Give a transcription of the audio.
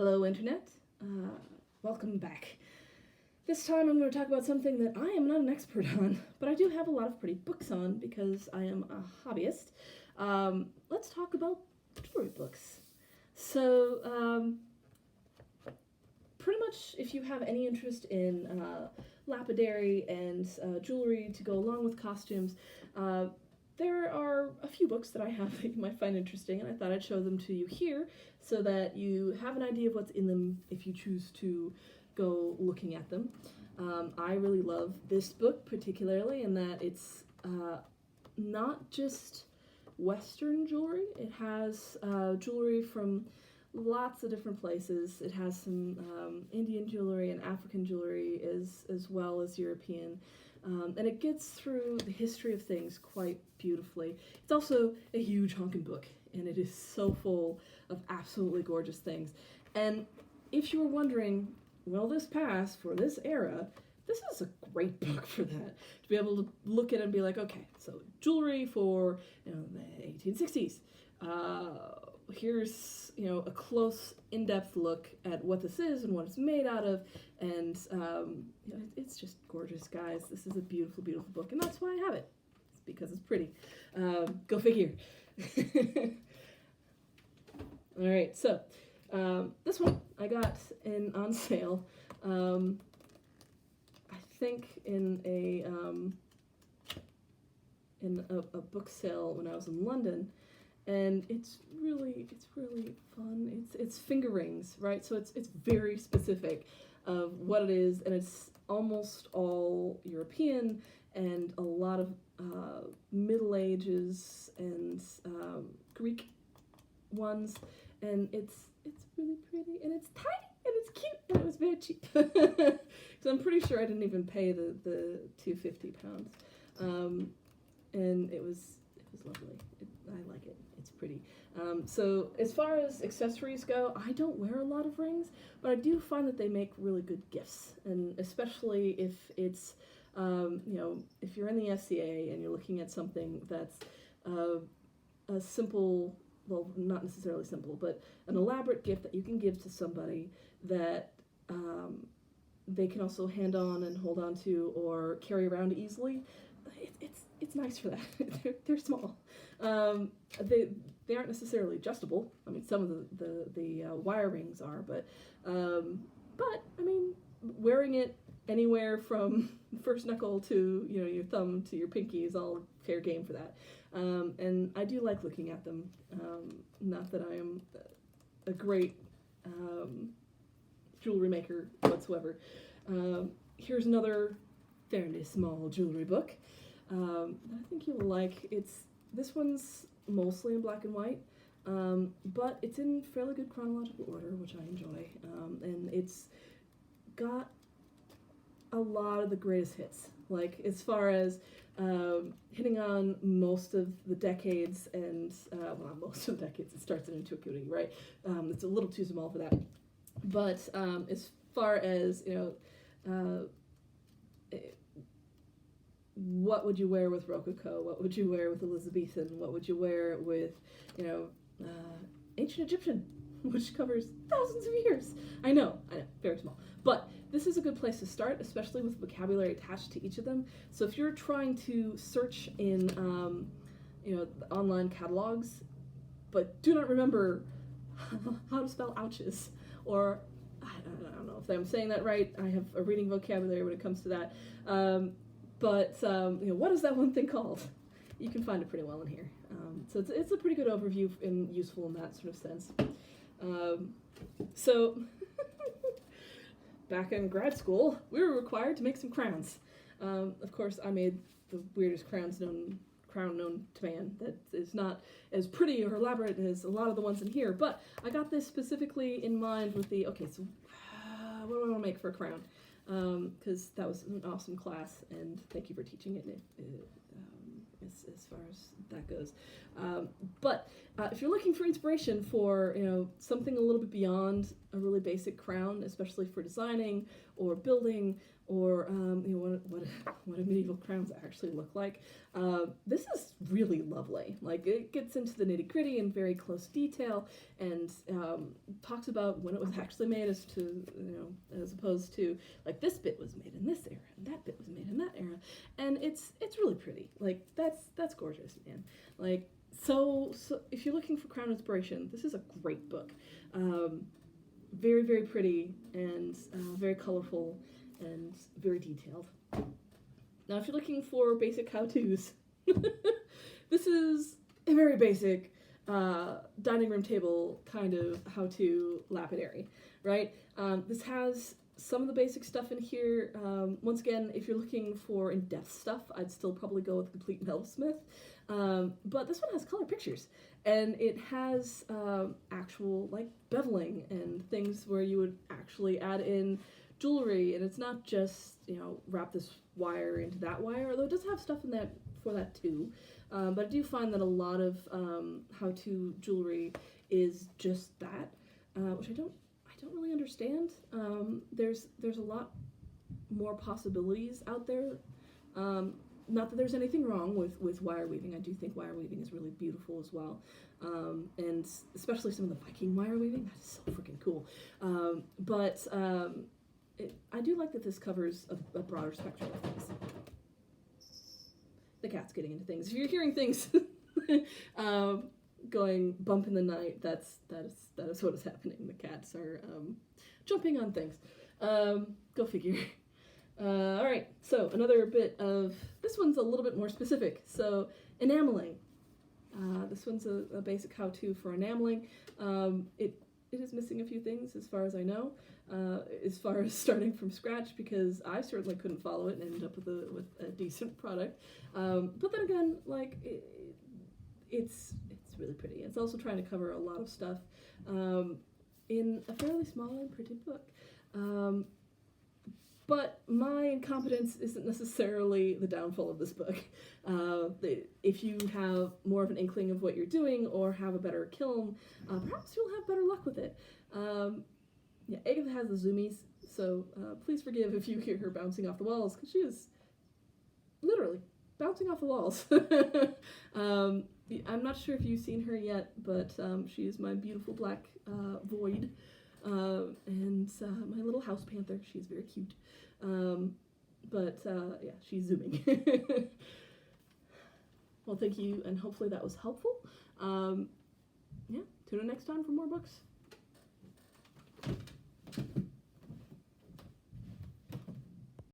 Hello, Internet. Welcome back. This time I'm going to talk about something that I am not an expert on, but I do have a lot of pretty books on because I am a hobbyist. Let's talk about jewelry books. So, pretty much if you have any interest in lapidary and jewelry to go along with costumes, there are a few books that I have that you might find interesting, and I thought I'd show them to you here so that you have an idea of what's in them if you choose to go looking at them. I really love this book particularly in that it's not just Western jewelry. It has jewelry from lots of different places. It has some Indian jewelry and African jewelry as well as European. And it gets through the history of things quite beautifully. It's also a huge honking book, and it is so full of absolutely gorgeous things. And if you were wondering, will this pass for this era, this is a great book for that. To be able to look at it and be like, okay, so jewelry for the 1860s. Here's a close, in-depth look at what this is and what it's made out of, and it's just gorgeous, guys. This is a beautiful, beautiful book, and that's why I have it. It's because it's pretty. Go figure. All right, so this one I got on sale. I think in a book sale when I was in London. And it's really fun. It's finger rings, right? So it's very specific of what it is, and it's almost all European and a lot of Middle Ages and Greek ones, and it's really pretty, and it's tiny, and it's cute, and it was very cheap. So I'm pretty sure I didn't even pay the £250, and it was lovely. I like it. It's pretty. So as far as accessories go, I don't wear a lot of rings, but I do find that they make really good gifts, and especially if it's, if you're in the SCA and you're looking at something that's a simple, well, not necessarily simple, but an elaborate gift that you can give to somebody that they can also hand on and hold on to or carry around easily. It's nice for that. They're small. They aren't necessarily adjustable. I mean, some of the wire rings are, but I mean, wearing it anywhere from first knuckle to your thumb to your pinky is all fair game for that. And I do like looking at them. Not that I am a great jewelry maker whatsoever. Here's another fairly small jewelry book. I think you'll like. This one's mostly in black and white, but it's in fairly good chronological order, which I enjoy, and it's got a lot of the greatest hits, like as far as hitting on most of the decades, and well, not most of the decades, it starts in antiquity, right? It's a little too small for that, but as far as what would you wear with Rococo? What would you wear with Elizabethan? What would you wear with, ancient Egyptian, which covers thousands of years? I know, very small. But this is a good place to start, especially with vocabulary attached to each of them. So if you're trying to search in, the online catalogs, but do not remember how to spell ouches, or I don't know if I'm saying that right. I have a reading vocabulary when it comes to that. But what is that one thing called? You can find it pretty well in here. So it's a pretty good overview and useful in that sort of sense. So back in grad school, we were required to make some crowns. Of course, I made the weirdest crown known to man. That is not as pretty or elaborate as a lot of the ones in here. But I got this specifically in mind with the what do I want to make for a crown? Because that was an awesome class, and thank you for teaching it as far as that goes. But if you're looking for inspiration for something a little bit beyond a really basic crown, especially for designing or building or what do medieval crowns actually look like. This is really lovely. Like, it gets into the nitty gritty and very close detail, and talks about when it was actually made, as opposed to like this bit was made in this era and that bit was made in that era, and it's really pretty. Like, that's gorgeous, man. Like, so if you're looking for crown inspiration, this is a great book. Very, very pretty, and very colorful, and very detailed. Now, if you're looking for basic how-tos, this is a very basic dining room table kind of how-to lapidary, right? This has some of the basic stuff in here. Once again, if you're looking for in-depth stuff, I'd still probably go with Complete Metalsmith. But this one has color pictures, and it has actual, like, beveling and things where you would actually add in jewelry, and it's not just, wrap this wire into that wire, although it does have stuff in that for that too. But I do find that a lot of how-to jewelry is just that, which I don't really understand. There's a lot more possibilities out there. Not that there's anything wrong with wire weaving. I do think wire weaving is really beautiful as well. And especially some of the Viking wire weaving, that is so freaking cool. But I do like that this covers a broader spectrum of things. The cat's getting into things. If you're hearing things going bump in the night, that is what is happening. The cats are jumping on things. Go figure. All right, so another bit of, this one's a little bit more specific. So enameling. This one's a basic how-to for enameling. It is missing a few things as far as I know, as far as starting from scratch, because I certainly couldn't follow it and ended up with a decent product. But then again, like, it's really pretty. It's also trying to cover a lot of stuff in a fairly small and printed book. But my incompetence isn't necessarily the downfall of this book. If you have more of an inkling of what you're doing or have a better kiln, perhaps you'll have better luck with it. Yeah, Agatha has the zoomies, so please forgive if you hear her bouncing off the walls, because she is literally bouncing off the walls. I'm not sure if you've seen her yet, but she is my beautiful black void. And my little house panther. She's very cute. Yeah, she's zooming. Well, thank you, and hopefully that was helpful. Yeah, tune in next time for more books.